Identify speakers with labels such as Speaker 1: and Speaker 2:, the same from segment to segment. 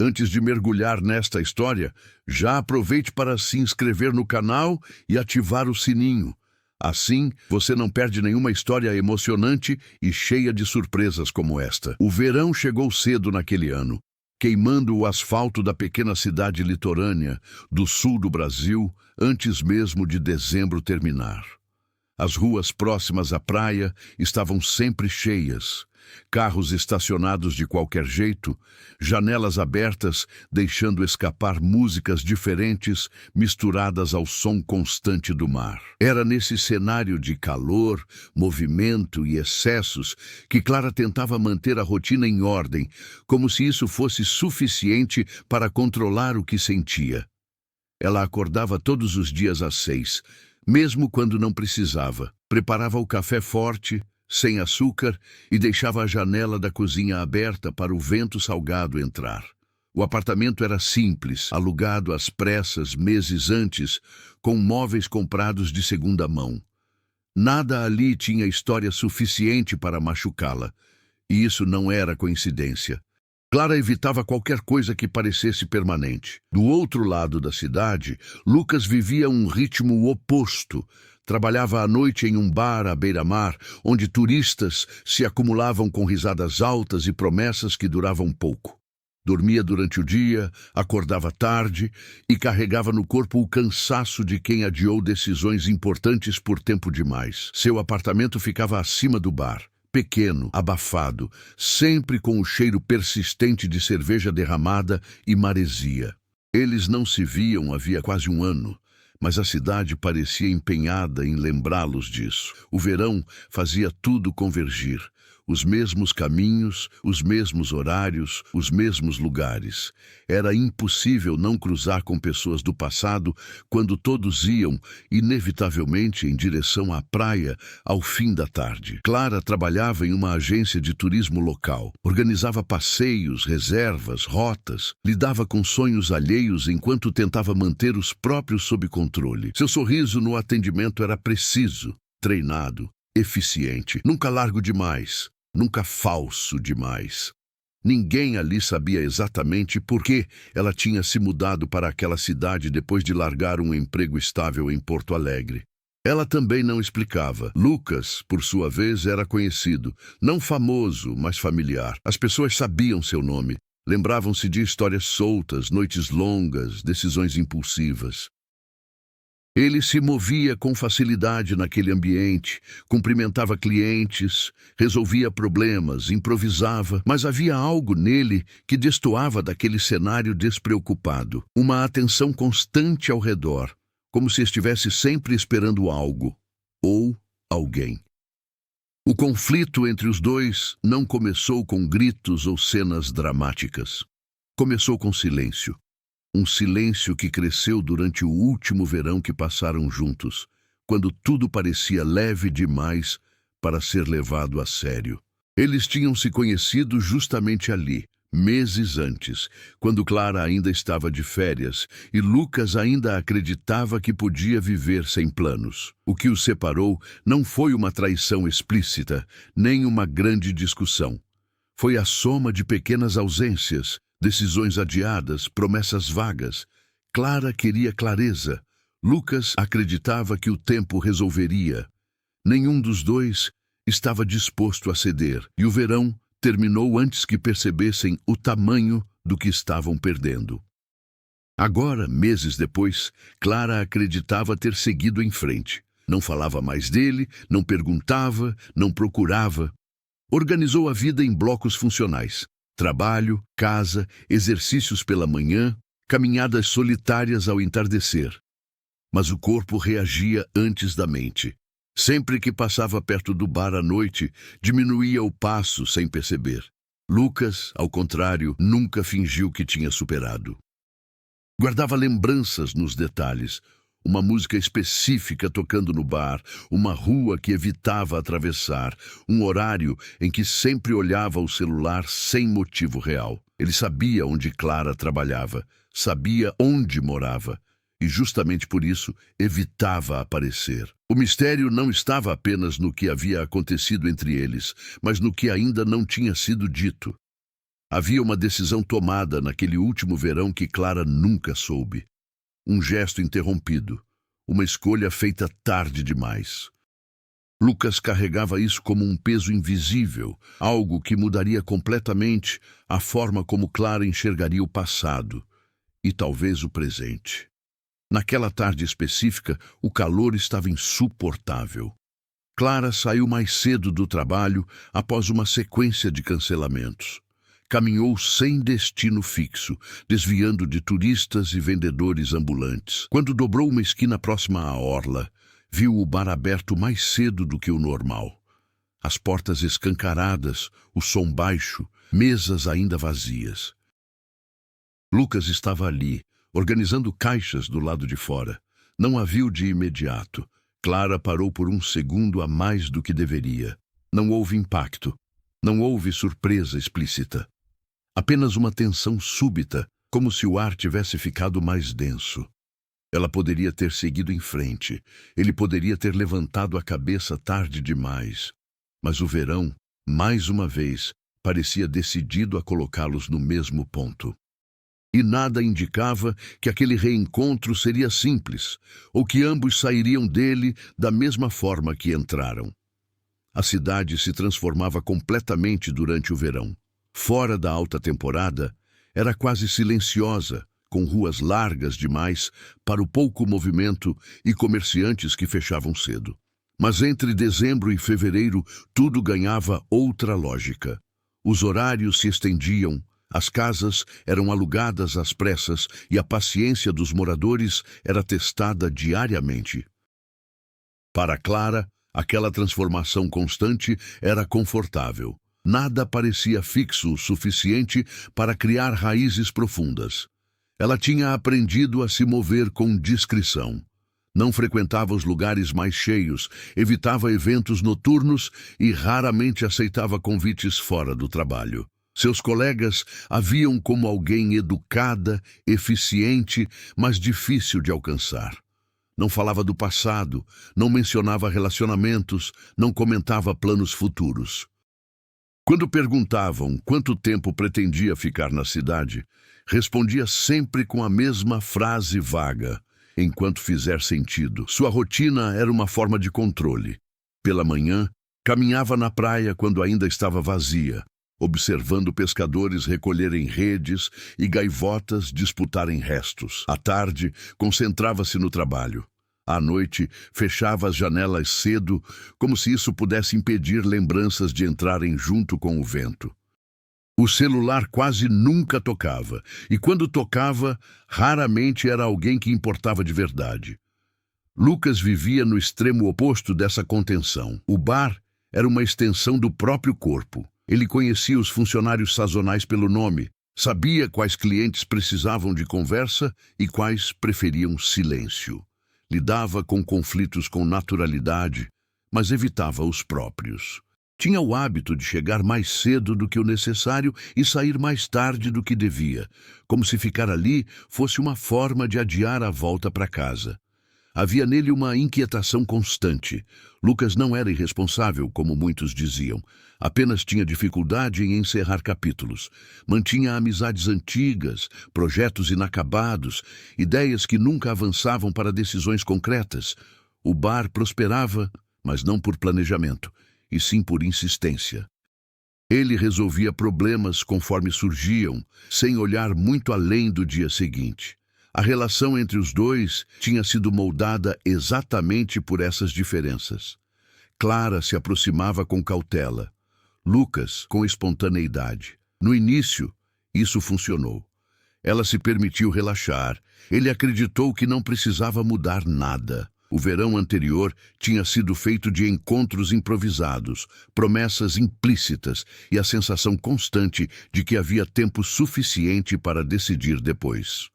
Speaker 1: Antes de mergulhar nesta história, já aproveite para se inscrever no canal e ativar o sininho. Assim, você não perde nenhuma história emocionante e cheia de surpresas como esta. O verão chegou cedo naquele ano, queimando o asfalto da pequena cidade litorânea do sul do Brasil antes mesmo de dezembro terminar. As ruas próximas à praia estavam sempre cheias, carros estacionados de qualquer jeito, janelas abertas, deixando escapar músicas diferentes misturadas ao som constante do mar. Era nesse cenário de calor, movimento e excessos que Clara tentava manter a rotina em ordem, como se isso fosse suficiente para controlar o que sentia. Ela acordava todos os dias às 6, mesmo quando não precisava. Preparava o café forte, sem açúcar, e deixava a janela da cozinha aberta para o vento salgado entrar. O apartamento era simples, alugado às pressas meses antes, com móveis comprados de segunda mão. Nada ali tinha história suficiente para machucá-la, e isso não era coincidência. Clara evitava qualquer coisa que parecesse permanente. Do outro lado da cidade, Lucas vivia um ritmo oposto. Trabalhava à noite em um bar à beira-mar, onde turistas se acumulavam com risadas altas e promessas que duravam pouco. Dormia durante o dia, acordava tarde e carregava no corpo o cansaço de quem adiou decisões importantes por tempo demais. Seu apartamento ficava acima do bar. Pequeno, abafado, sempre com o cheiro persistente de cerveja derramada e maresia. Eles não se viam havia quase um ano, mas a cidade parecia empenhada em lembrá-los disso. O verão fazia tudo convergir. Os mesmos caminhos, os mesmos horários, os mesmos lugares. Era impossível não cruzar com pessoas do passado quando todos iam, inevitavelmente, em direção à praia ao fim da tarde. Clara trabalhava em uma agência de turismo local. Organizava passeios, reservas, rotas. Lidava com sonhos alheios enquanto tentava manter os próprios sob controle. Seu sorriso no atendimento era preciso, treinado, eficiente, nunca largo demais, nunca falso demais. Ninguém ali sabia exatamente por que ela tinha se mudado para aquela cidade depois de largar um emprego estável em Porto Alegre. Ela também não explicava. Lucas, por sua vez, era conhecido, não famoso, mas familiar. As pessoas sabiam seu nome, lembravam-se de histórias soltas, noites longas, decisões impulsivas. Ele se movia com facilidade naquele ambiente, cumprimentava clientes, resolvia problemas, improvisava, mas havia algo nele que destoava daquele cenário despreocupado. Uma atenção constante ao redor, como se estivesse sempre esperando algo ou alguém. O conflito entre os dois não começou com gritos ou cenas dramáticas. Começou com silêncio. Um silêncio que cresceu durante o último verão que passaram juntos, quando tudo parecia leve demais para ser levado a sério. Eles tinham se conhecido justamente ali, meses antes, quando Clara ainda estava de férias e Lucas ainda acreditava que podia viver sem planos. O que os separou não foi uma traição explícita, nem uma grande discussão. Foi a soma de pequenas ausências, decisões adiadas, promessas vagas. Clara queria clareza. Lucas acreditava que o tempo resolveria. Nenhum dos dois estava disposto a ceder, e o verão terminou antes que percebessem o tamanho do que estavam perdendo. Agora, meses depois, Clara acreditava ter seguido em frente. Não falava mais dele, não perguntava, não procurava. Organizou a vida em blocos funcionais. Trabalho, casa, exercícios pela manhã, caminhadas solitárias ao entardecer. Mas o corpo reagia antes da mente. Sempre que passava perto do bar à noite, diminuía o passo sem perceber. Lucas, ao contrário, nunca fingiu que tinha superado. Guardava lembranças nos detalhes. Uma música específica tocando no bar, uma rua que evitava atravessar, um horário em que sempre olhava o celular sem motivo real. Ele sabia onde Clara trabalhava, sabia onde morava, e justamente por isso evitava aparecer. O mistério não estava apenas no que havia acontecido entre eles, mas no que ainda não tinha sido dito. Havia uma decisão tomada naquele último verão que Clara nunca soube. Um gesto interrompido, uma escolha feita tarde demais. Lucas carregava isso como um peso invisível, algo que mudaria completamente a forma como Clara enxergaria o passado e talvez o presente. Naquela tarde específica, o calor estava insuportável. Clara saiu mais cedo do trabalho após uma sequência de cancelamentos. Caminhou sem destino fixo, desviando de turistas e vendedores ambulantes. Quando dobrou uma esquina próxima à orla, viu o bar aberto mais cedo do que o normal. As portas escancaradas, o som baixo, mesas ainda vazias. Lucas estava ali, organizando caixas do lado de fora. Não a viu de imediato. Clara parou por um segundo a mais do que deveria. Não houve impacto. Não houve surpresa explícita. Apenas uma tensão súbita, como se o ar tivesse ficado mais denso. Ela poderia ter seguido em frente. Ele poderia ter levantado a cabeça tarde demais. Mas o verão, mais uma vez, parecia decidido a colocá-los no mesmo ponto. E nada indicava que aquele reencontro seria simples, ou que ambos sairiam dele da mesma forma que entraram. A cidade se transformava completamente durante o verão. Fora da alta temporada, era quase silenciosa, com ruas largas demais para o pouco movimento e comerciantes que fechavam cedo. Mas entre dezembro e fevereiro, tudo ganhava outra lógica. Os horários se estendiam, as casas eram alugadas às pressas e a paciência dos moradores era testada diariamente. Para Clara, aquela transformação constante era confortável. Nada parecia fixo o suficiente para criar raízes profundas. Ela tinha aprendido a se mover com discrição. Não frequentava os lugares mais cheios, evitava eventos noturnos e raramente aceitava convites fora do trabalho. Seus colegas a viam como alguém educada, eficiente, mas difícil de alcançar. Não falava do passado, não mencionava relacionamentos, não comentava planos futuros. Quando perguntavam quanto tempo pretendia ficar na cidade, respondia sempre com a mesma frase vaga, enquanto fizer sentido. Sua rotina era uma forma de controle. Pela manhã, caminhava na praia quando ainda estava vazia, observando pescadores recolherem redes e gaivotas disputarem restos. À tarde, concentrava-se no trabalho. À noite, fechava as janelas cedo, como se isso pudesse impedir lembranças de entrarem junto com o vento. O celular quase nunca tocava, e quando tocava, raramente era alguém que importava de verdade. Lucas vivia no extremo oposto dessa contenção. O bar era uma extensão do próprio corpo. Ele conhecia os funcionários sazonais pelo nome, sabia quais clientes precisavam de conversa e quais preferiam silêncio. Lidava com conflitos com naturalidade, mas evitava os próprios. Tinha o hábito de chegar mais cedo do que o necessário e sair mais tarde do que devia, como se ficar ali fosse uma forma de adiar a volta para casa. Havia nele uma inquietação constante. Lucas não era irresponsável, como muitos diziam. Apenas tinha dificuldade em encerrar capítulos. Mantinha amizades antigas, projetos inacabados, ideias que nunca avançavam para decisões concretas. O bar prosperava, mas não por planejamento, e sim por insistência. Ele resolvia problemas conforme surgiam, sem olhar muito além do dia seguinte. A relação entre os dois tinha sido moldada exatamente por essas diferenças. Clara se aproximava com cautela, Lucas com espontaneidade. No início, isso funcionou. Ela se permitiu relaxar, ele acreditou que não precisava mudar nada. O verão anterior tinha sido feito de encontros improvisados, promessas implícitas e a sensação constante de que havia tempo suficiente para decidir depois.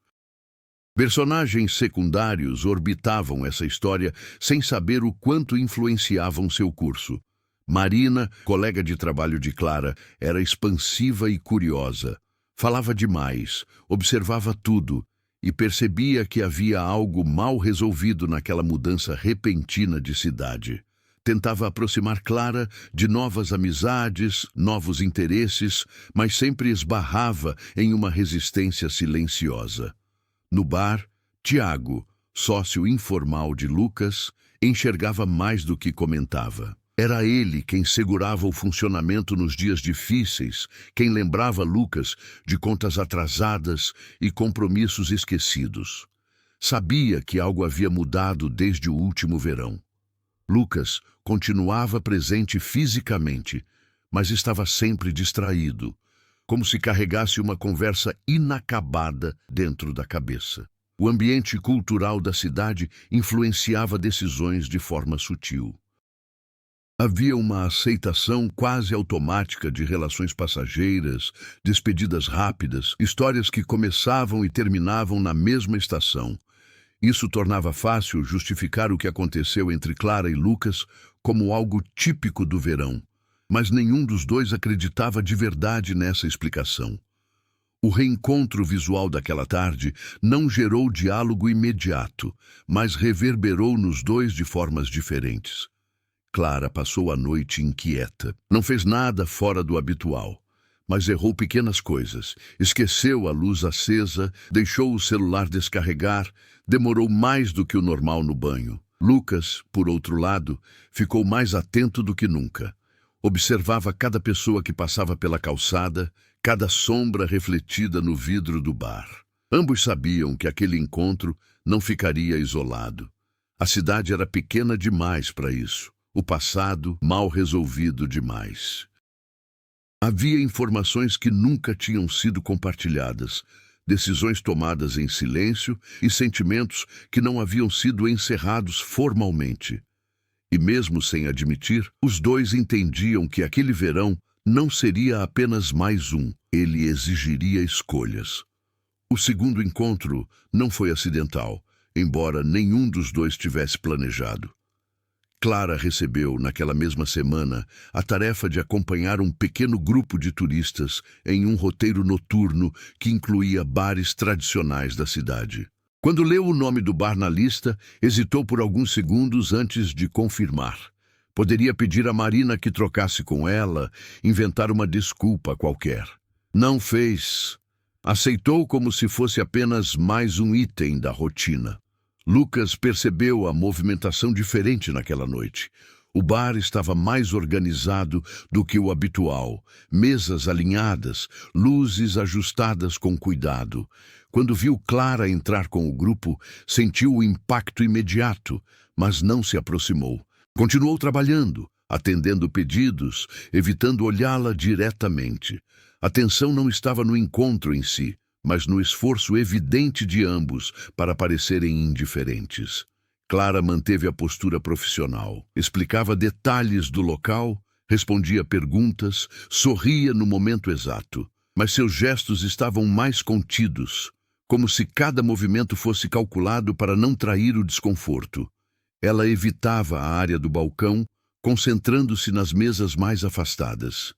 Speaker 1: Personagens secundários orbitavam essa história sem saber o quanto influenciavam seu curso. Marina, colega de trabalho de Clara, era expansiva e curiosa. Falava demais, observava tudo e percebia que havia algo mal resolvido naquela mudança repentina de cidade. Tentava aproximar Clara de novas amizades, novos interesses, mas sempre esbarrava em uma resistência silenciosa. No bar, Tiago, sócio informal de Lucas, enxergava mais do que comentava. Era ele quem segurava o funcionamento nos dias difíceis, quem lembrava Lucas de contas atrasadas e compromissos esquecidos. Sabia que algo havia mudado desde o último verão. Lucas continuava presente fisicamente, mas estava sempre distraído, como se carregasse uma conversa inacabada dentro da cabeça. O ambiente cultural da cidade influenciava decisões de forma sutil. Havia uma aceitação quase automática de relações passageiras, despedidas rápidas, histórias que começavam e terminavam na mesma estação. Isso tornava fácil justificar o que aconteceu entre Clara e Lucas como algo típico do verão, mas nenhum dos dois acreditava de verdade nessa explicação. O reencontro visual daquela tarde não gerou diálogo imediato, mas reverberou nos dois de formas diferentes. Clara passou a noite inquieta. Não fez nada fora do habitual, mas errou pequenas coisas. Esqueceu a luz acesa, deixou o celular descarregar, demorou mais do que o normal no banho. Lucas, por outro lado, ficou mais atento do que nunca. Observava cada pessoa que passava pela calçada, cada sombra refletida no vidro do bar. Ambos sabiam que aquele encontro não ficaria isolado. A cidade era pequena demais para isso. O passado mal resolvido demais. Havia informações que nunca tinham sido compartilhadas, decisões tomadas em silêncio e sentimentos que não haviam sido encerrados formalmente. E mesmo sem admitir, os dois entendiam que aquele verão não seria apenas mais um, ele exigiria escolhas. O segundo encontro não foi acidental, embora nenhum dos dois tivesse planejado. Clara recebeu, naquela mesma semana, a tarefa de acompanhar um pequeno grupo de turistas em um roteiro noturno que incluía bares tradicionais da cidade. Quando leu o nome do bar na lista, hesitou por alguns segundos antes de confirmar. Poderia pedir a Marina que trocasse com ela, inventar uma desculpa qualquer. Não fez. Aceitou como se fosse apenas mais um item da rotina. Lucas percebeu a movimentação diferente naquela noite. O bar estava mais organizado do que o habitual, mesas alinhadas, luzes ajustadas com cuidado. Quando viu Clara entrar com o grupo, sentiu o impacto imediato, mas não se aproximou. Continuou trabalhando, atendendo pedidos, evitando olhá-la diretamente. A atenção não estava no encontro em si, mas no esforço evidente de ambos para parecerem indiferentes. Clara manteve a postura profissional, explicava detalhes do local, respondia perguntas, sorria no momento exato, mas seus gestos estavam mais contidos, como se cada movimento fosse calculado para não trair o desconforto. Ela evitava a área do balcão, concentrando-se nas mesas mais afastadas.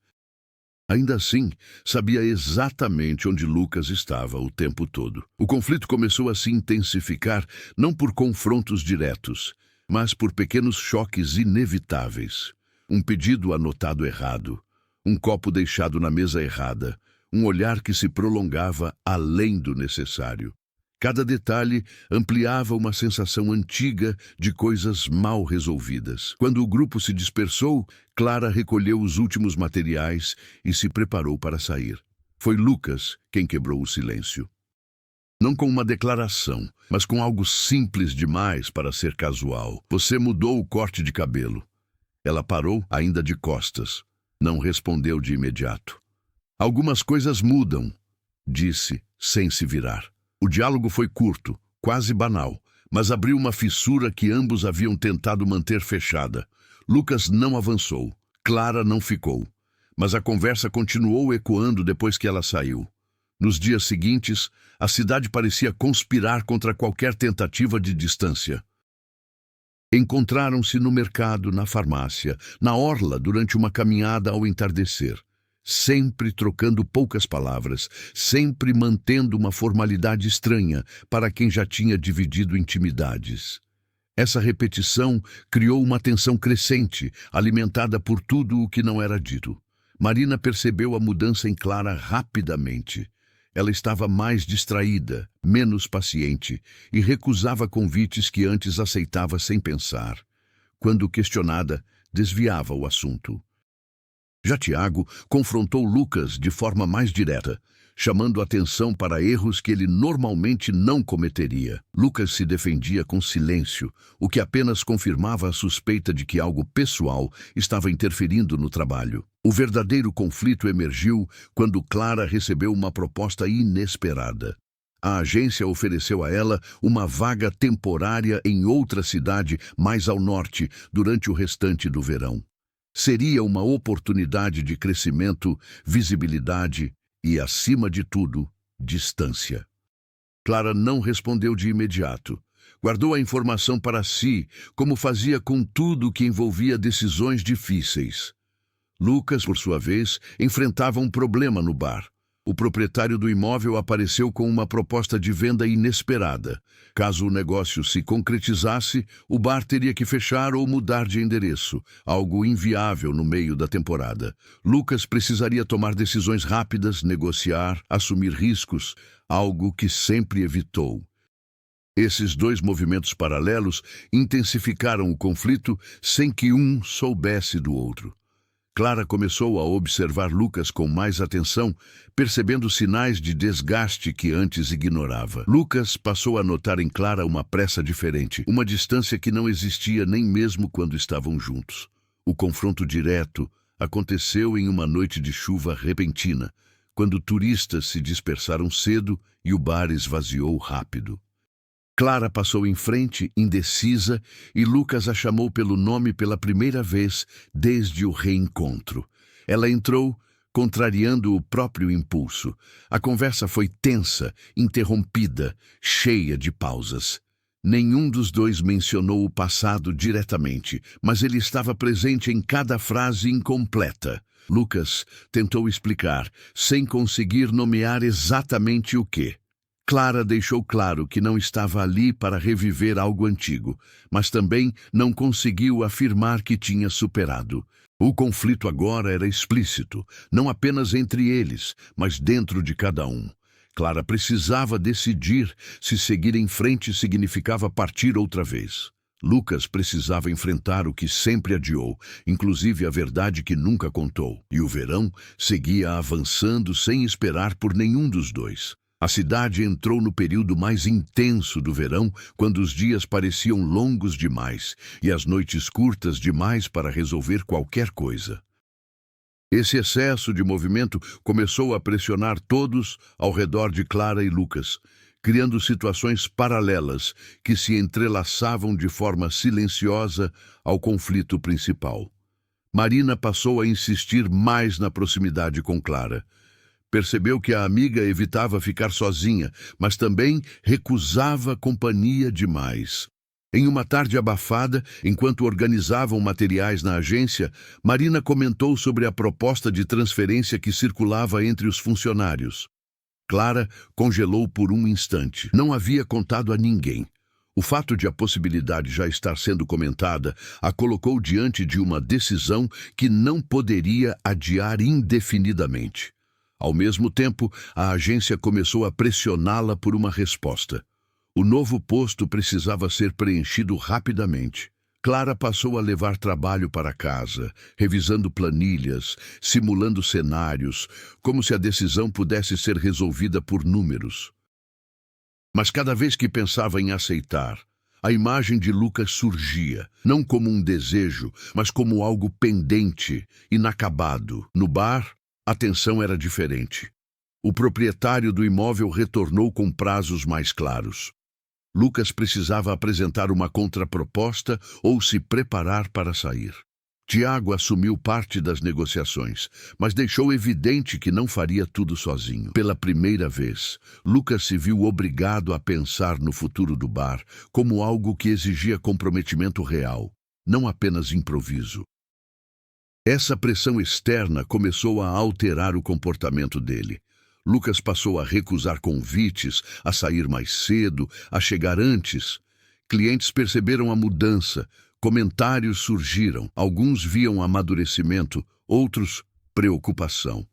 Speaker 1: Ainda assim, sabia exatamente onde Lucas estava o tempo todo. O conflito começou a se intensificar não por confrontos diretos, mas por pequenos choques inevitáveis. Um pedido anotado errado, um copo deixado na mesa errada, um olhar que se prolongava além do necessário. Cada detalhe ampliava uma sensação antiga de coisas mal resolvidas. Quando o grupo se dispersou, Clara recolheu os últimos materiais e se preparou para sair. Foi Lucas quem quebrou o silêncio. Não com uma declaração, mas com algo simples demais para ser casual. Você mudou o corte de cabelo. Ela parou, ainda de costas. Não respondeu de imediato. Algumas coisas mudam, disse, sem se virar. O diálogo foi curto, quase banal, mas abriu uma fissura que ambos haviam tentado manter fechada. Lucas não avançou, Clara não ficou, mas a conversa continuou ecoando depois que ela saiu. Nos dias seguintes, a cidade parecia conspirar contra qualquer tentativa de distância. Encontraram-se no mercado, na farmácia, na orla durante uma caminhada ao entardecer. Sempre trocando poucas palavras, sempre mantendo uma formalidade estranha para quem já tinha dividido intimidades. Essa repetição criou uma tensão crescente, alimentada por tudo o que não era dito. Marina percebeu a mudança em Clara rapidamente. Ela estava mais distraída, menos paciente e recusava convites que antes aceitava sem pensar. Quando questionada, desviava o assunto. Já Tiago confrontou Lucas de forma mais direta, chamando atenção para erros que ele normalmente não cometeria. Lucas se defendia com silêncio, o que apenas confirmava a suspeita de que algo pessoal estava interferindo no trabalho. O verdadeiro conflito emergiu quando Clara recebeu uma proposta inesperada. A agência ofereceu a ela uma vaga temporária em outra cidade mais ao norte durante o restante do verão. Seria uma oportunidade de crescimento, visibilidade e, acima de tudo, distância. Clara não respondeu de imediato. Guardou a informação para si, como fazia com tudo que envolvia decisões difíceis. Lucas, por sua vez, enfrentava um problema no bar. O proprietário do imóvel apareceu com uma proposta de venda inesperada. Caso o negócio se concretizasse, o bar teria que fechar ou mudar de endereço, algo inviável no meio da temporada. Lucas precisaria tomar decisões rápidas, negociar, assumir riscos, algo que sempre evitou. Esses dois movimentos paralelos intensificaram o conflito sem que um soubesse do outro. Clara começou a observar Lucas com mais atenção, percebendo sinais de desgaste que antes ignorava. Lucas passou a notar em Clara uma pressa diferente, uma distância que não existia nem mesmo quando estavam juntos. O confronto direto aconteceu em uma noite de chuva repentina, quando turistas se dispersaram cedo e o bar esvaziou rápido. Clara passou em frente, indecisa, e Lucas a chamou pelo nome pela primeira vez desde o reencontro. Ela entrou, contrariando o próprio impulso. A conversa foi tensa, interrompida, cheia de pausas. Nenhum dos dois mencionou o passado diretamente, mas ele estava presente em cada frase incompleta. Lucas tentou explicar, sem conseguir nomear exatamente o que. Clara deixou claro que não estava ali para reviver algo antigo, mas também não conseguiu afirmar que tinha superado. O conflito agora era explícito, não apenas entre eles, mas dentro de cada um. Clara precisava decidir se seguir em frente significava partir outra vez. Lucas precisava enfrentar o que sempre adiou, inclusive a verdade que nunca contou. E o verão seguia avançando sem esperar por nenhum dos dois. A cidade entrou no período mais intenso do verão, quando os dias pareciam longos demais e as noites curtas demais para resolver qualquer coisa. Esse excesso de movimento começou a pressionar todos ao redor de Clara e Lucas, criando situações paralelas que se entrelaçavam de forma silenciosa ao conflito principal. Marina passou a insistir mais na proximidade com Clara. Percebeu que a amiga evitava ficar sozinha, mas também recusava companhia demais. Em uma tarde abafada, enquanto organizavam materiais na agência, Marina comentou sobre a proposta de transferência que circulava entre os funcionários. Clara congelou por um instante. Não havia contado a ninguém. O fato de a possibilidade já estar sendo comentada a colocou diante de uma decisão que não poderia adiar indefinidamente. Ao mesmo tempo, a agência começou a pressioná-la por uma resposta. O novo posto precisava ser preenchido rapidamente. Clara passou a levar trabalho para casa, revisando planilhas, simulando cenários, como se a decisão pudesse ser resolvida por números. Mas cada vez que pensava em aceitar, a imagem de Lucas surgia, não como um desejo, mas como algo pendente, inacabado. No bar, a tensão era diferente. O proprietário do imóvel retornou com prazos mais claros. Lucas precisava apresentar uma contraproposta ou se preparar para sair. Tiago assumiu parte das negociações, mas deixou evidente que não faria tudo sozinho. Pela primeira vez, Lucas se viu obrigado a pensar no futuro do bar como algo que exigia comprometimento real, não apenas improviso. Essa pressão externa começou a alterar o comportamento dele. Lucas passou a recusar convites, a sair mais cedo, a chegar antes. Clientes perceberam a mudança, comentários surgiram. Alguns viam amadurecimento, outros preocupação.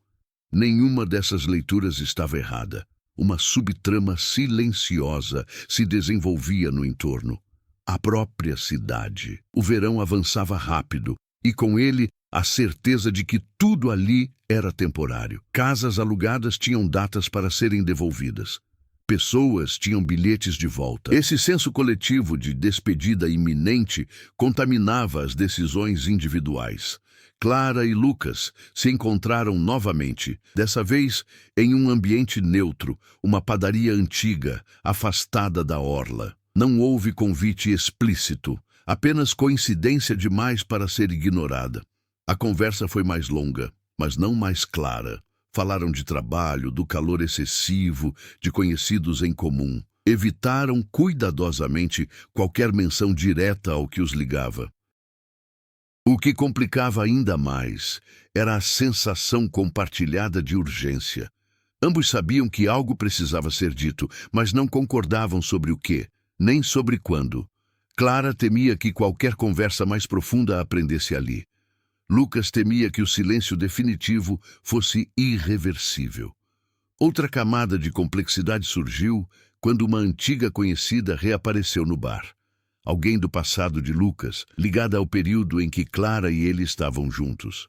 Speaker 1: Nenhuma dessas leituras estava errada. Uma subtrama silenciosa se desenvolvia no entorno. A própria cidade. O verão avançava rápido, e com ele a certeza de que tudo ali era temporário. Casas alugadas tinham datas para serem devolvidas. Pessoas tinham bilhetes de volta. Esse senso coletivo de despedida iminente contaminava as decisões individuais. Clara e Lucas se encontraram novamente, dessa vez em um ambiente neutro, uma padaria antiga, afastada da orla. Não houve convite explícito, apenas coincidência demais para ser ignorada. A conversa foi mais longa, mas não mais clara. Falaram de trabalho, do calor excessivo, de conhecidos em comum. Evitaram cuidadosamente qualquer menção direta ao que os ligava. O que complicava ainda mais era a sensação compartilhada de urgência. Ambos sabiam que algo precisava ser dito, mas não concordavam sobre o quê, nem sobre quando. Clara temia que qualquer conversa mais profunda aprendesse ali. Lucas temia que o silêncio definitivo fosse irreversível. Outra camada de complexidade surgiu quando uma antiga conhecida reapareceu no bar. Alguém do passado de Lucas, ligada ao período em que Clara e ele estavam juntos.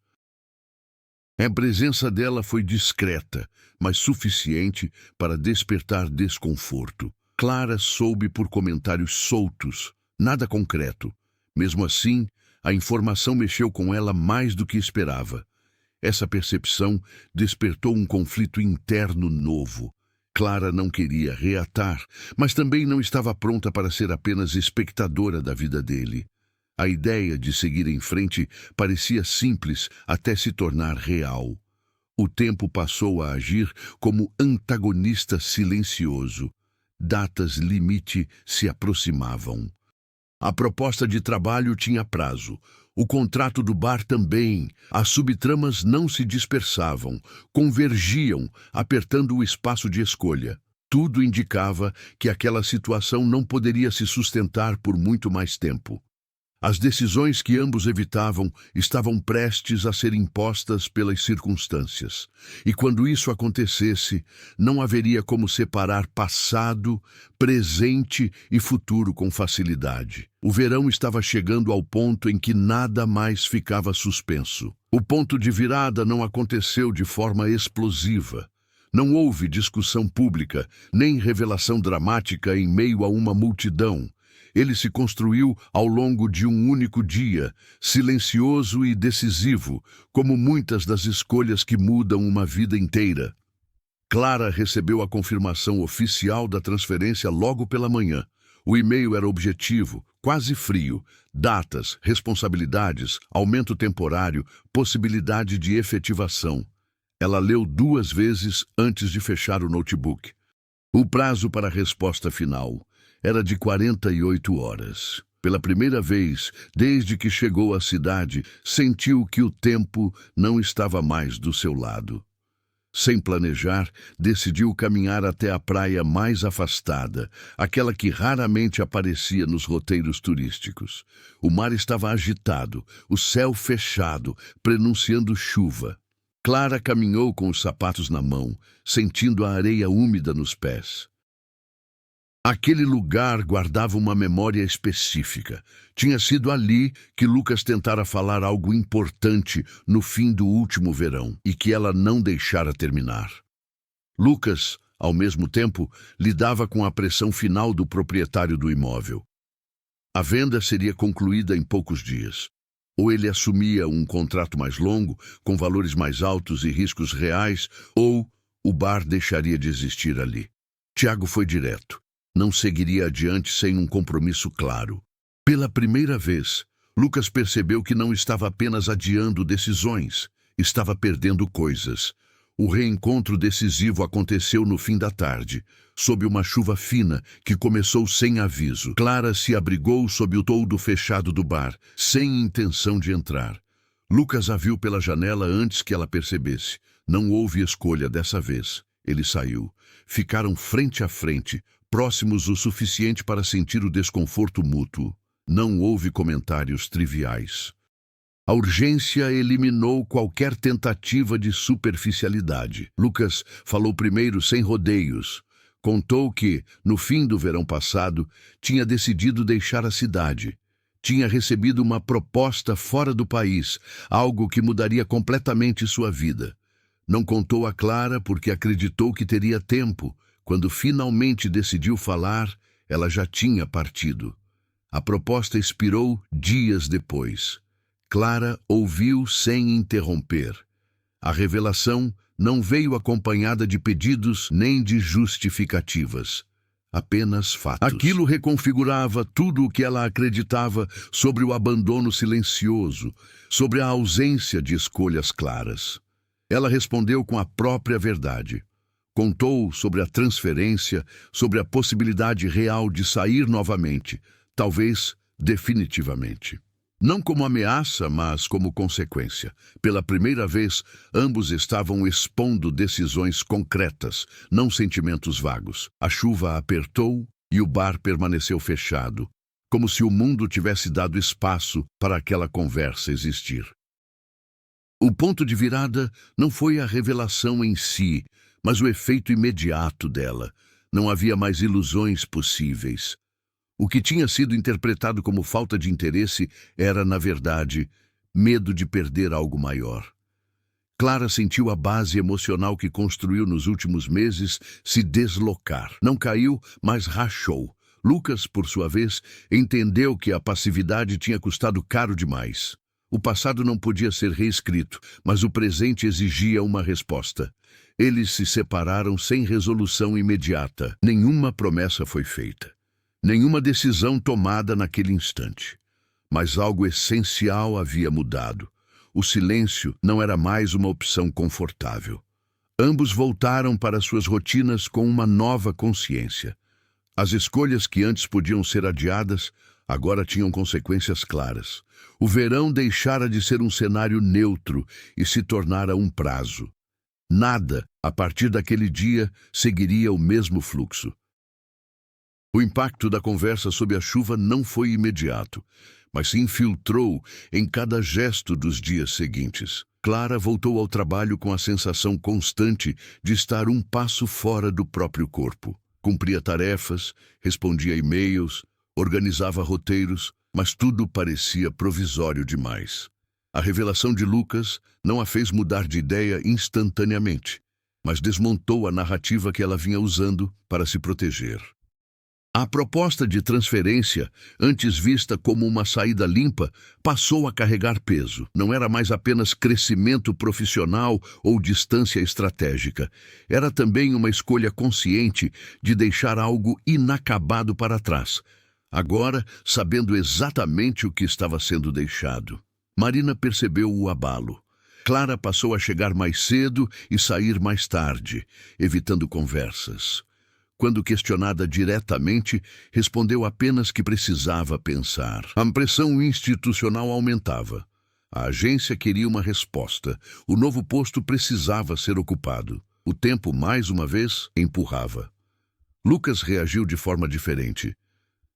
Speaker 1: A presença dela foi discreta, mas suficiente para despertar desconforto. Clara soube por comentários soltos, nada concreto. Mesmo assim, a informação mexeu com ela mais do que esperava. Essa percepção despertou um conflito interno novo. Clara não queria reatar, mas também não estava pronta para ser apenas espectadora da vida dele. A ideia de seguir em frente parecia simples até se tornar real. O tempo passou a agir como antagonista silencioso. Datas limite se aproximavam. A proposta de trabalho tinha prazo. O contrato do bar também. As subtramas não se dispersavam, convergiam, apertando o espaço de escolha. Tudo indicava que aquela situação não poderia se sustentar por muito mais tempo. As decisões que ambos evitavam estavam prestes a ser impostas pelas circunstâncias. E quando isso acontecesse, não haveria como separar passado, presente e futuro com facilidade. O verão estava chegando ao ponto em que nada mais ficava suspenso. O ponto de virada não aconteceu de forma explosiva. Não houve discussão pública, nem revelação dramática em meio a uma multidão. Ele se construiu ao longo de um único dia, silencioso e decisivo, como muitas das escolhas que mudam uma vida inteira. Clara recebeu a confirmação oficial da transferência logo pela manhã. O e-mail era objetivo, quase frio. Datas, responsabilidades, aumento temporário, possibilidade de efetivação. Ela leu 2 vezes antes de fechar o notebook. O prazo para a resposta final era de 48 horas. Pela primeira vez, desde que chegou à cidade, sentiu que o tempo não estava mais do seu lado. Sem planejar, decidiu caminhar até a praia mais afastada, aquela que raramente aparecia nos roteiros turísticos. O mar estava agitado, o céu fechado, prenunciando chuva. Clara caminhou com os sapatos na mão, sentindo a areia úmida nos pés. Aquele lugar guardava uma memória específica. Tinha sido ali que Lucas tentara falar algo importante no fim do último verão e que ela não deixara terminar. Lucas, ao mesmo tempo, lidava com a pressão final do proprietário do imóvel. A venda seria concluída em poucos dias. Ou ele assumia um contrato mais longo, com valores mais altos e riscos reais, ou o bar deixaria de existir ali. Tiago foi direto. Não seguiria adiante sem um compromisso claro. Pela primeira vez, Lucas percebeu que não estava apenas adiando decisões, estava perdendo coisas. O reencontro decisivo aconteceu no fim da tarde, sob uma chuva fina que começou sem aviso. Clara se abrigou sob o toldo fechado do bar, sem intenção de entrar. Lucas a viu pela janela antes que ela percebesse. Não houve escolha dessa vez. Ele saiu. Ficaram frente a frente, próximos o suficiente para sentir o desconforto mútuo. Não houve comentários triviais. A urgência eliminou qualquer tentativa de superficialidade. Lucas falou primeiro sem rodeios. Contou que, no fim do verão passado, tinha decidido deixar a cidade. Tinha recebido uma proposta fora do país, algo que mudaria completamente sua vida. Não contou a Clara porque acreditou que teria tempo. Quando finalmente decidiu falar, ela já tinha partido. A proposta expirou dias depois. Clara ouviu sem interromper. A revelação não veio acompanhada de pedidos nem de justificativas. Apenas fatos. Aquilo reconfigurava tudo o que ela acreditava sobre o abandono silencioso, sobre a ausência de escolhas claras. Ela respondeu com a própria verdade. Contou sobre a transferência, sobre a possibilidade real de sair novamente, talvez definitivamente. Não como ameaça, mas como consequência. Pela primeira vez, ambos estavam expondo decisões concretas, não sentimentos vagos. A chuva apertou e o bar permaneceu fechado, como se o mundo tivesse dado espaço para aquela conversa existir. O ponto de virada não foi a revelação em si, mas o efeito imediato dela. Não havia mais ilusões possíveis. O que tinha sido interpretado como falta de interesse era, na verdade, medo de perder algo maior. Clara sentiu a base emocional que construiu nos últimos meses se deslocar. Não caiu, mas rachou. Lucas, por sua vez, entendeu que a passividade tinha custado caro demais. O passado não podia ser reescrito, mas o presente exigia uma resposta. Eles se separaram sem resolução imediata. Nenhuma promessa foi feita. Nenhuma decisão tomada naquele instante. Mas algo essencial havia mudado. O silêncio não era mais uma opção confortável. Ambos voltaram para suas rotinas com uma nova consciência. As escolhas que antes podiam ser adiadas, agora tinham consequências claras. O verão deixara de ser um cenário neutro e se tornara um prazo. Nada, a partir daquele dia, seguiria o mesmo fluxo. O impacto da conversa sob a chuva não foi imediato, mas se infiltrou em cada gesto dos dias seguintes. Clara voltou ao trabalho com a sensação constante de estar um passo fora do próprio corpo. Cumpria tarefas, respondia e-mails, organizava roteiros, mas tudo parecia provisório demais. A revelação de Lucas não a fez mudar de ideia instantaneamente, mas desmontou a narrativa que ela vinha usando para se proteger. A proposta de transferência, antes vista como uma saída limpa, passou a carregar peso. Não era mais apenas crescimento profissional ou distância estratégica. Era também uma escolha consciente de deixar algo inacabado para trás. Agora, sabendo exatamente o que estava sendo deixado. Marina percebeu o abalo. Clara passou a chegar mais cedo e sair mais tarde, evitando conversas. Quando questionada diretamente, respondeu apenas que precisava pensar. A pressão institucional aumentava. A agência queria uma resposta. O novo posto precisava ser ocupado. O tempo, mais uma vez, empurrava. Lucas reagiu de forma diferente.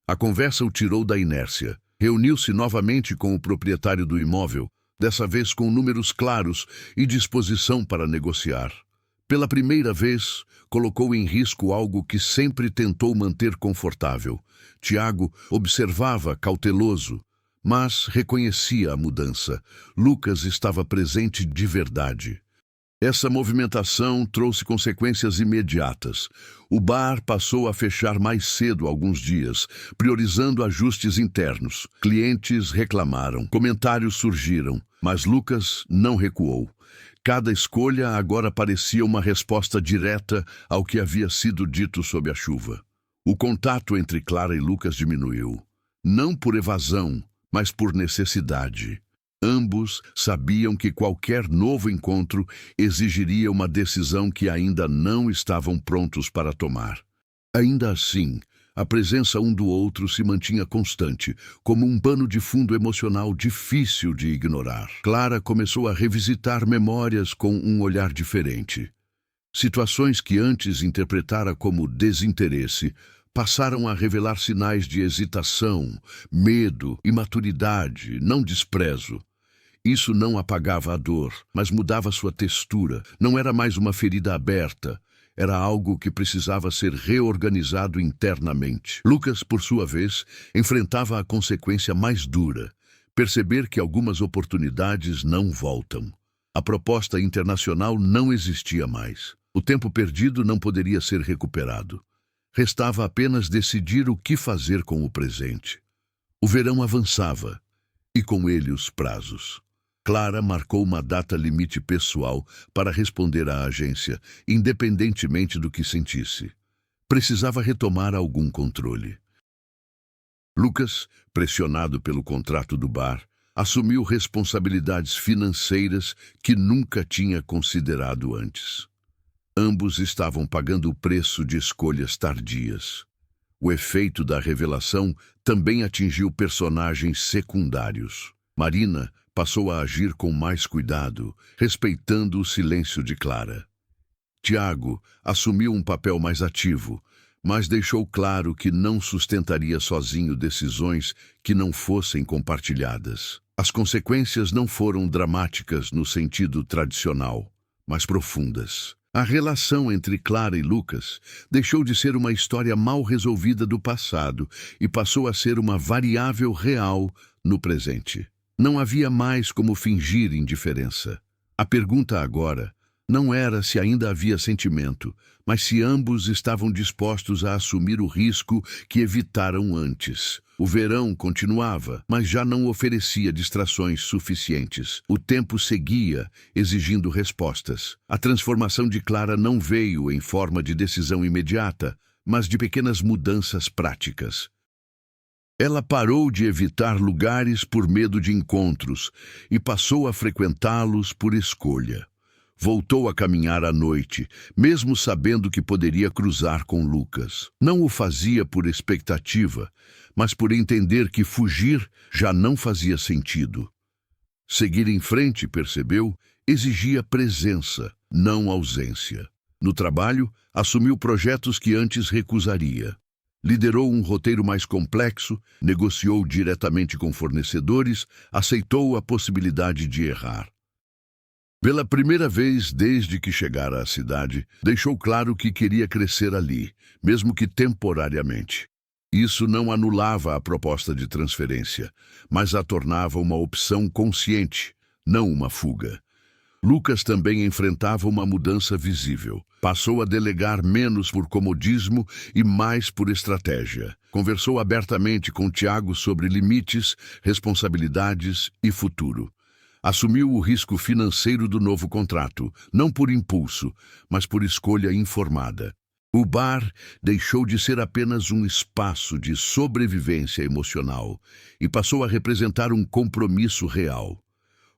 Speaker 1: A conversa o tirou da inércia. Reuniu-se novamente com o proprietário do imóvel, dessa vez com números claros e disposição para negociar. Pela primeira vez, colocou em risco algo que sempre tentou manter confortável. Tiago observava cauteloso, mas reconhecia a mudança. Lucas estava presente de verdade. Essa movimentação trouxe consequências imediatas. O bar passou a fechar mais cedo alguns dias, priorizando ajustes internos. Clientes reclamaram, comentários surgiram, mas Lucas não recuou. Cada escolha agora parecia uma resposta direta ao que havia sido dito sob a chuva. O contato entre Clara e Lucas diminuiu. Não por evasão, mas por necessidade. Ambos sabiam que qualquer novo encontro exigiria uma decisão que ainda não estavam prontos para tomar. Ainda assim, a presença um do outro se mantinha constante, como um pano de fundo emocional difícil de ignorar. Clara começou a revisitar memórias com um olhar diferente. Situações que antes interpretara como desinteresse passaram a revelar sinais de hesitação, medo, imaturidade, não desprezo. Isso não apagava a dor, mas mudava sua textura. Não era mais uma ferida aberta, era algo que precisava ser reorganizado internamente. Lucas, por sua vez, enfrentava a consequência mais dura: perceber que algumas oportunidades não voltam. A proposta internacional não existia mais. O tempo perdido não poderia ser recuperado. Restava apenas decidir o que fazer com o presente. O verão avançava, e com ele os prazos. Clara marcou uma data limite pessoal para responder à agência, independentemente do que sentisse. Precisava retomar algum controle. Lucas, pressionado pelo contrato do bar, assumiu responsabilidades financeiras que nunca tinha considerado antes. Ambos estavam pagando o preço de escolhas tardias. O efeito da revelação também atingiu personagens secundários. Marina passou a agir com mais cuidado, respeitando o silêncio de Clara. Tiago assumiu um papel mais ativo, mas deixou claro que não sustentaria sozinho decisões que não fossem compartilhadas. As consequências não foram dramáticas no sentido tradicional, mas profundas. A relação entre Clara e Lucas deixou de ser uma história mal resolvida do passado e passou a ser uma variável real no presente. Não havia mais como fingir indiferença. A pergunta agora não era se ainda havia sentimento, mas se ambos estavam dispostos a assumir o risco que evitaram antes. O verão continuava, mas já não oferecia distrações suficientes. O tempo seguia, exigindo respostas. A transformação de Clara não veio em forma de decisão imediata, mas de pequenas mudanças práticas. Ela parou de evitar lugares por medo de encontros e passou a frequentá-los por escolha. Voltou a caminhar à noite, mesmo sabendo que poderia cruzar com Lucas. Não o fazia por expectativa, mas por entender que fugir já não fazia sentido. Seguir em frente, percebeu, exigia presença, não ausência. No trabalho, assumiu projetos que antes recusaria. Liderou um roteiro mais complexo, negociou diretamente com fornecedores, aceitou a possibilidade de errar. Pela primeira vez desde que chegara à cidade, deixou claro que queria crescer ali, mesmo que temporariamente. Isso não anulava a proposta de transferência, mas a tornava uma opção consciente, não uma fuga. Lucas também enfrentava uma mudança visível. Passou a delegar menos por comodismo e mais por estratégia. Conversou abertamente com Tiago sobre limites, responsabilidades e futuro. Assumiu o risco financeiro do novo contrato, não por impulso, mas por escolha informada. O bar deixou de ser apenas um espaço de sobrevivência emocional e passou a representar um compromisso real.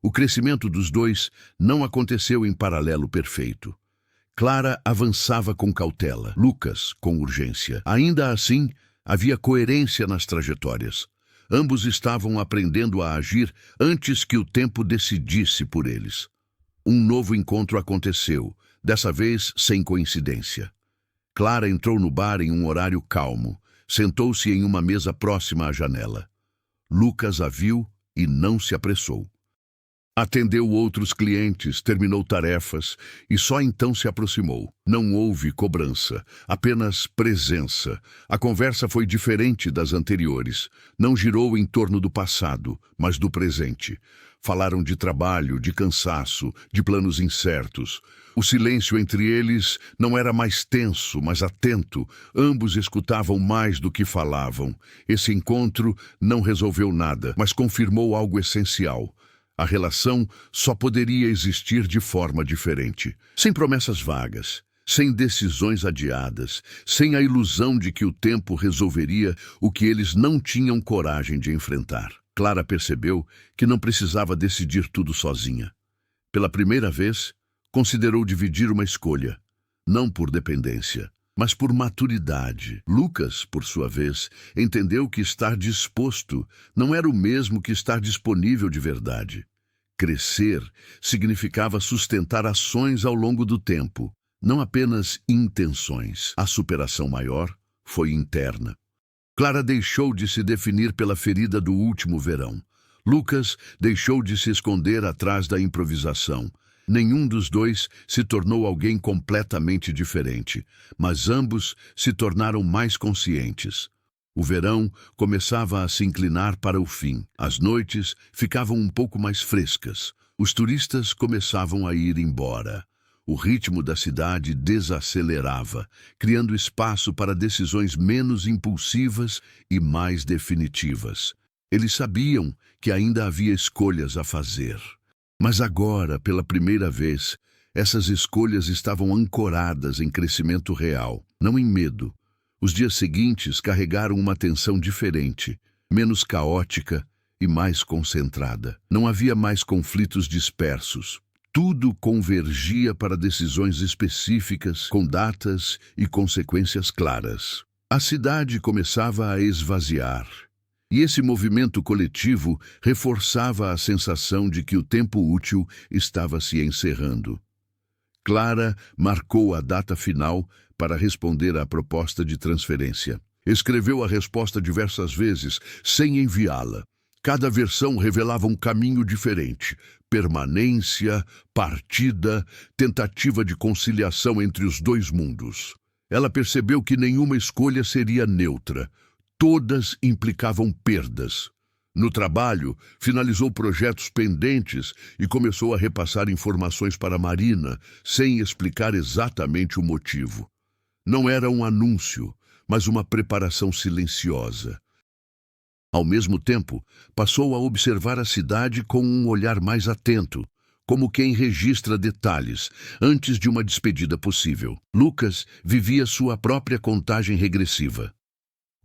Speaker 1: O crescimento dos dois não aconteceu em paralelo perfeito. Clara avançava com cautela, Lucas com urgência. Ainda assim, havia coerência nas trajetórias. Ambos estavam aprendendo a agir antes que o tempo decidisse por eles. Um novo encontro aconteceu, dessa vez sem coincidência. Clara entrou no bar em um horário calmo, sentou-se em uma mesa próxima à janela. Lucas a viu e não se apressou. Atendeu outros clientes, terminou tarefas e só então se aproximou. Não houve cobrança, apenas presença. A conversa foi diferente das anteriores. Não girou em torno do passado, mas do presente. Falaram de trabalho, de cansaço, de planos incertos. O silêncio entre eles não era mais tenso, mas atento. Ambos escutavam mais do que falavam. Esse encontro não resolveu nada, mas confirmou algo essencial. A relação só poderia existir de forma diferente, sem promessas vagas, sem decisões adiadas, sem a ilusão de que o tempo resolveria o que eles não tinham coragem de enfrentar. Clara percebeu que não precisava decidir tudo sozinha. Pela primeira vez, considerou dividir uma escolha, não por dependência, mas por maturidade. Lucas, por sua vez, entendeu que estar disposto não era o mesmo que estar disponível de verdade. Crescer significava sustentar ações ao longo do tempo, não apenas intenções. A superação maior foi interna. Clara deixou de se definir pela ferida do último verão. Lucas deixou de se esconder atrás da improvisação. Nenhum dos dois se tornou alguém completamente diferente, mas ambos se tornaram mais conscientes. O verão começava a se inclinar para o fim. As noites ficavam um pouco mais frescas. Os turistas começavam a ir embora. O ritmo da cidade desacelerava, criando espaço para decisões menos impulsivas e mais definitivas. Eles sabiam que ainda havia escolhas a fazer. Mas agora, pela primeira vez, essas escolhas estavam ancoradas em crescimento real, não em medo. Os dias seguintes carregaram uma tensão diferente, menos caótica e mais concentrada. Não havia mais conflitos dispersos. Tudo convergia para decisões específicas, com datas e consequências claras. A cidade começava a esvaziar. E esse movimento coletivo reforçava a sensação de que o tempo útil estava se encerrando. Clara marcou a data final para responder à proposta de transferência. Escreveu a resposta diversas vezes, sem enviá-la. Cada versão revelava um caminho diferente. Permanência, partida, tentativa de conciliação entre os dois mundos. Ela percebeu que nenhuma escolha seria neutra. Todas implicavam perdas. No trabalho, finalizou projetos pendentes e começou a repassar informações para Marina, sem explicar exatamente o motivo. Não era um anúncio, mas uma preparação silenciosa. Ao mesmo tempo, passou a observar a cidade com um olhar mais atento, como quem registra detalhes, antes de uma despedida possível. Lucas vivia sua própria contagem regressiva.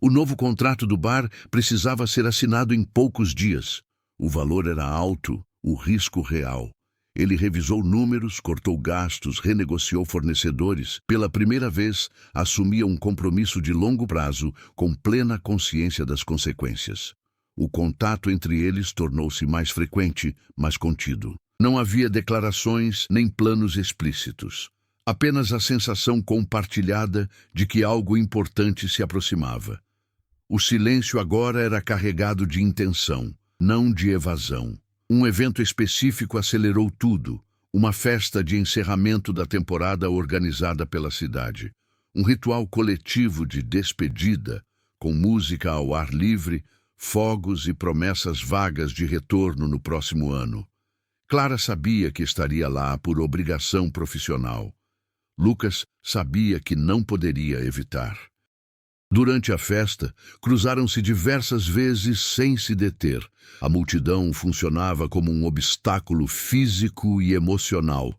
Speaker 1: O novo contrato do bar precisava ser assinado em poucos dias. O valor era alto, o risco real. Ele revisou números, cortou gastos, renegociou fornecedores. Pela primeira vez, assumia um compromisso de longo prazo, com plena consciência das consequências. O contato entre eles tornou-se mais frequente, mas contido. Não havia declarações nem planos explícitos. Apenas a sensação compartilhada de que algo importante se aproximava. O silêncio agora era carregado de intenção, não de evasão. Um evento específico acelerou tudo, uma festa de encerramento da temporada organizada pela cidade. Um ritual coletivo de despedida, com música ao ar livre, fogos e promessas vagas de retorno no próximo ano. Clara sabia que estaria lá por obrigação profissional. Lucas sabia que não poderia evitar. Durante a festa, cruzaram-se diversas vezes sem se deter. A multidão funcionava como um obstáculo físico e emocional.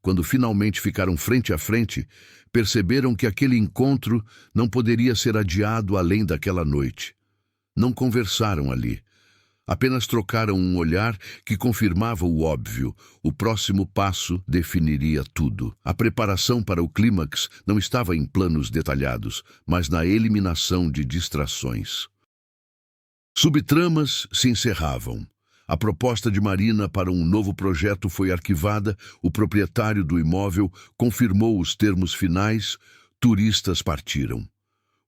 Speaker 1: Quando finalmente ficaram frente a frente, perceberam que aquele encontro não poderia ser adiado além daquela noite. Não conversaram ali. Apenas trocaram um olhar que confirmava o óbvio. O próximo passo definiria tudo. A preparação para o clímax não estava em planos detalhados, mas na eliminação de distrações. Subtramas se encerravam. A proposta de Marina para um novo projeto foi arquivada, o proprietário do imóvel confirmou os termos finais, turistas partiram.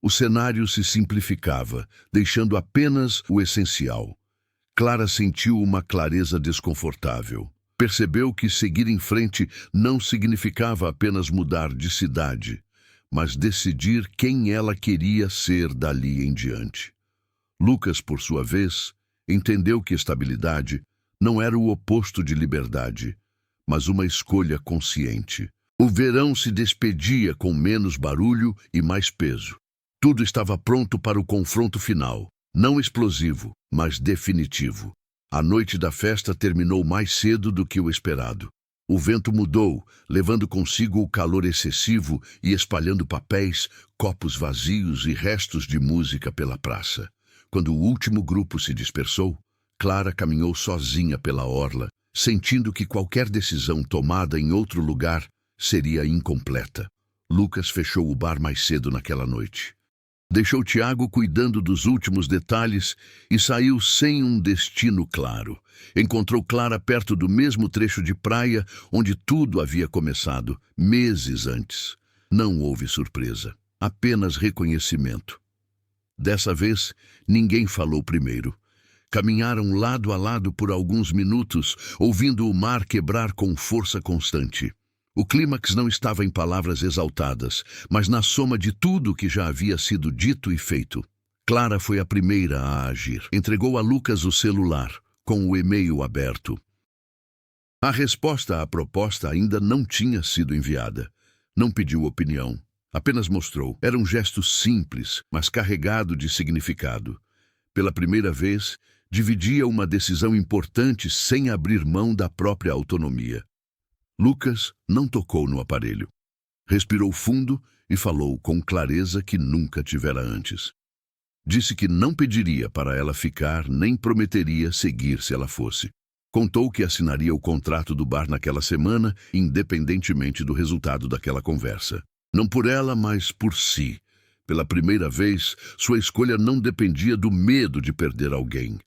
Speaker 1: O cenário se simplificava, deixando apenas o essencial. Clara sentiu uma clareza desconfortável. Percebeu que seguir em frente não significava apenas mudar de cidade, mas decidir quem ela queria ser dali em diante. Lucas, por sua vez, entendeu que estabilidade não era o oposto de liberdade, mas uma escolha consciente. O verão se despedia com menos barulho e mais peso. Tudo estava pronto para o confronto final. Não explosivo, mas definitivo. A noite da festa terminou mais cedo do que o esperado. O vento mudou, levando consigo o calor excessivo e espalhando papéis, copos vazios e restos de música pela praça. Quando o último grupo se dispersou, Clara caminhou sozinha pela orla, sentindo que qualquer decisão tomada em outro lugar seria incompleta. Lucas fechou o bar mais cedo naquela noite. Deixou Tiago cuidando dos últimos detalhes e saiu sem um destino claro. Encontrou Clara perto do mesmo trecho de praia onde tudo havia começado, meses antes. Não houve surpresa. apenas reconhecimento. Dessa vez, ninguém falou primeiro. Caminharam lado a lado por alguns minutos, ouvindo o mar quebrar com força constante. O clímax não estava em palavras exaltadas, mas na soma de tudo que já havia sido dito e feito. Clara foi a primeira a agir. Entregou a Lucas o celular, com o e-mail aberto. A resposta à proposta ainda não tinha sido enviada. Não pediu opinião, apenas mostrou. Era um gesto simples, mas carregado de significado. Pela primeira vez, dividia uma decisão importante sem abrir mão da própria autonomia. Lucas não tocou no aparelho. Respirou fundo e falou com clareza que nunca tivera antes. Disse que não pediria para ela ficar, nem prometeria seguir se ela fosse. Contou que assinaria o contrato do bar naquela semana, independentemente do resultado daquela conversa. Não por ela, mas por si. Pela primeira vez, sua escolha não dependia do medo de perder alguém.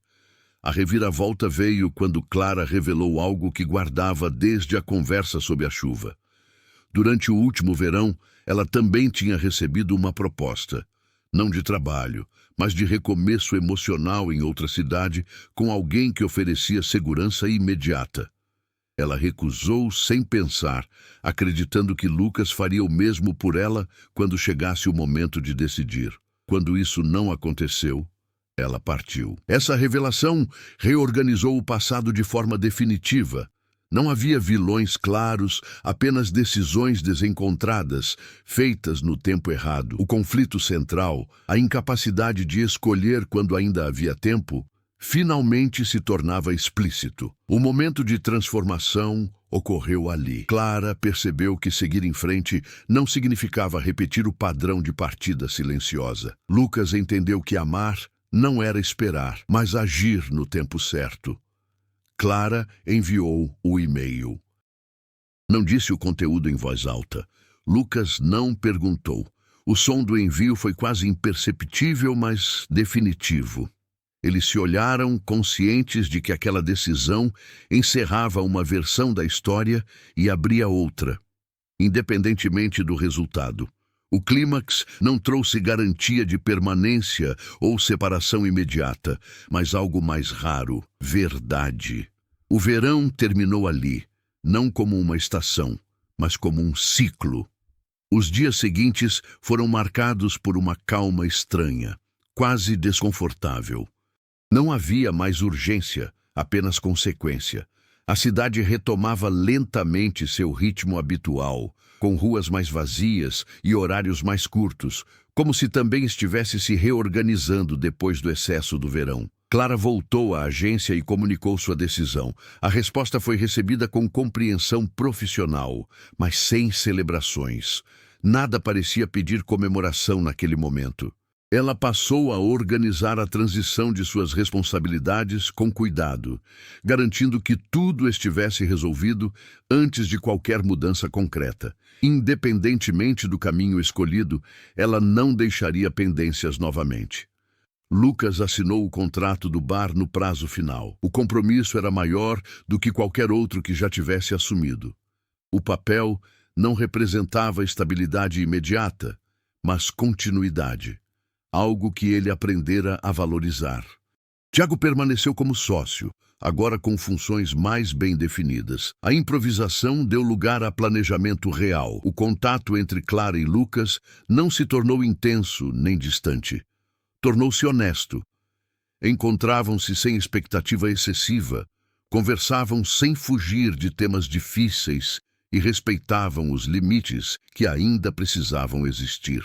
Speaker 1: A reviravolta veio quando Clara revelou algo que guardava desde a conversa sob a chuva. Durante o último verão, ela também tinha recebido uma proposta. Não de trabalho, mas de recomeço emocional em outra cidade, com alguém que oferecia segurança imediata. Ela recusou sem pensar, acreditando que Lucas faria o mesmo por ela quando chegasse o momento de decidir. Quando isso não aconteceu, ela partiu. Essa revelação reorganizou o passado de forma definitiva. Não havia vilões claros, apenas decisões desencontradas, feitas no tempo errado. O conflito central, a incapacidade de escolher quando ainda havia tempo, finalmente se tornava explícito. O momento de transformação ocorreu ali. Clara percebeu que seguir em frente não significava repetir o padrão de partida silenciosa. Lucas entendeu que amar não era esperar, mas agir no tempo certo. Clara enviou o e-mail. Não disse o conteúdo em voz alta. Lucas não perguntou. O som do envio foi quase imperceptível, mas definitivo. Eles se olharam, conscientes de que aquela decisão encerrava uma versão da história e abria outra, independentemente do resultado. O clímax não trouxe garantia de permanência ou separação imediata, mas algo mais raro, verdade. O verão terminou ali, não como uma estação, mas como um ciclo. Os dias seguintes foram marcados por uma calma estranha, quase desconfortável. Não havia mais urgência, apenas consequência. A cidade retomava lentamente seu ritmo habitual, com ruas mais vazias e horários mais curtos, como se também estivesse se reorganizando depois do excesso do verão. Clara voltou à agência e comunicou sua decisão. A resposta foi recebida com compreensão profissional, mas sem celebrações. Nada parecia pedir comemoração naquele momento. Ela passou a organizar a transição de suas responsabilidades com cuidado, garantindo que tudo estivesse resolvido antes de qualquer mudança concreta. Independentemente do caminho escolhido, ela não deixaria pendências novamente. Lucas assinou o contrato do bar no prazo final. O compromisso era maior do que qualquer outro que já tivesse assumido. O papel não representava estabilidade imediata, mas continuidade. Algo que ele aprendera a valorizar. Tiago permaneceu como sócio, agora com funções mais bem definidas. A improvisação deu lugar a planejamento real. O contato entre Clara e Lucas não se tornou intenso nem distante. Tornou-se honesto. Encontravam-se sem expectativa excessiva, conversavam sem fugir de temas difíceis e respeitavam os limites que ainda precisavam existir.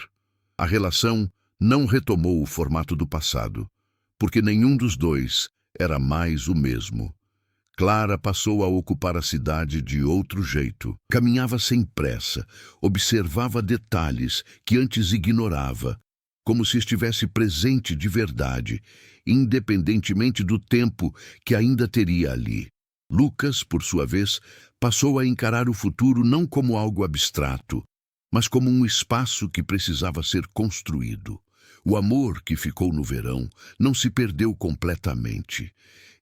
Speaker 1: A relação não retomou o formato do passado, porque nenhum dos dois era mais o mesmo. Clara passou a ocupar a cidade de outro jeito. Caminhava sem pressa, observava detalhes que antes ignorava, como se estivesse presente de verdade, independentemente do tempo que ainda teria ali. Lucas, por sua vez, passou a encarar o futuro não como algo abstrato, mas como um espaço que precisava ser construído. O amor que ficou no verão não se perdeu completamente.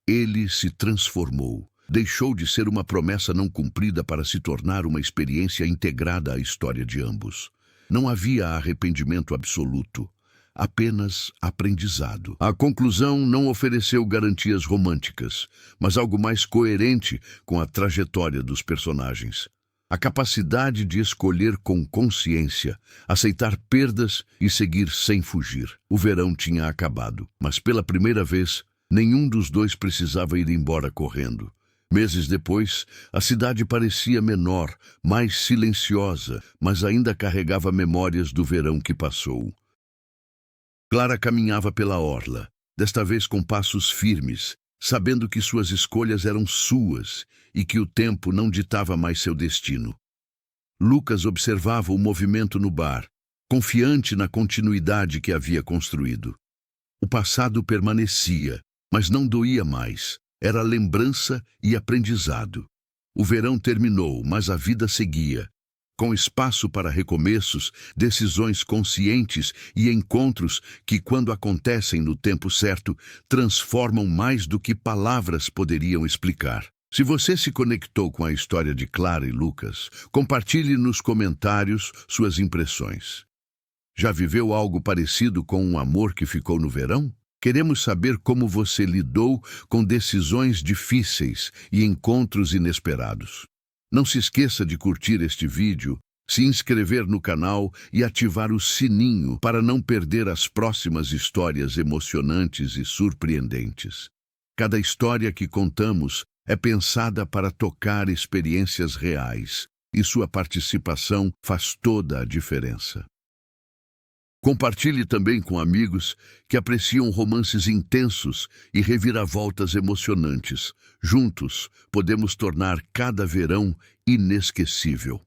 Speaker 1: Ele se transformou, deixou de ser uma promessa não cumprida para se tornar uma experiência integrada à história de ambos. Não havia arrependimento absoluto, apenas aprendizado. A conclusão não ofereceu garantias românticas, mas algo mais coerente com a trajetória dos personagens. A capacidade de escolher com consciência, aceitar perdas e seguir sem fugir. O verão tinha acabado, mas pela primeira vez, nenhum dos dois precisava ir embora correndo. Meses depois, a cidade parecia menor, mais silenciosa, mas ainda carregava memórias do verão que passou. Clara caminhava pela orla, desta vez com passos firmes, sabendo que suas escolhas eram suas e que o tempo não ditava mais seu destino. Lucas observava o movimento no bar, confiante na continuidade que havia construído. O passado permanecia, mas não doía mais. Era lembrança e aprendizado. O verão terminou, mas a vida seguia, com espaço para recomeços, decisões conscientes e encontros que, quando acontecem no tempo certo, transformam mais do que palavras poderiam explicar. Se você se conectou com a história de Clara e Lucas, compartilhe nos comentários suas impressões. Já viveu algo parecido com um amor que ficou no verão? Queremos saber como você lidou com decisões difíceis e encontros inesperados. Não se esqueça de curtir este vídeo, se inscrever no canal e ativar o sininho para não perder as próximas histórias emocionantes e surpreendentes. Cada história que contamos é pensada para tocar experiências reais, e sua participação faz toda a diferença. Compartilhe também com amigos que apreciam romances intensos e reviravoltas emocionantes. Juntos, podemos tornar cada verão inesquecível.